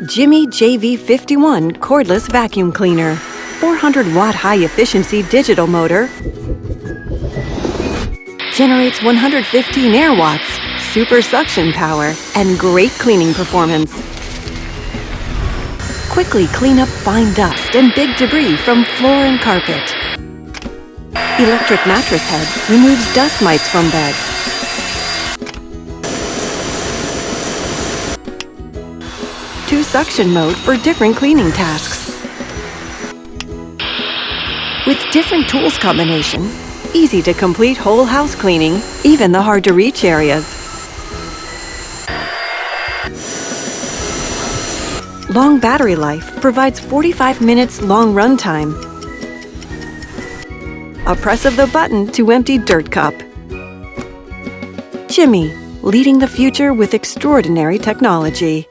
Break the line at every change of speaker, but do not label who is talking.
Jimmy JV51 Cordless Vacuum Cleaner. 400-watt high-efficiency digital motor. Generates 115 air watts, super suction power, and great cleaning performance. Quickly clean up fine dust and big debris from floor and carpet. Electric mattress head removes dust mites from bed. Two suction mode for different cleaning tasks. With different tools combination, easy to complete whole house cleaning, even the hard-to-reach areas. Long battery life provides 45 minutes long run time. A press of the button to empty dirt cup. Jimmy, leading the future with extraordinary technology.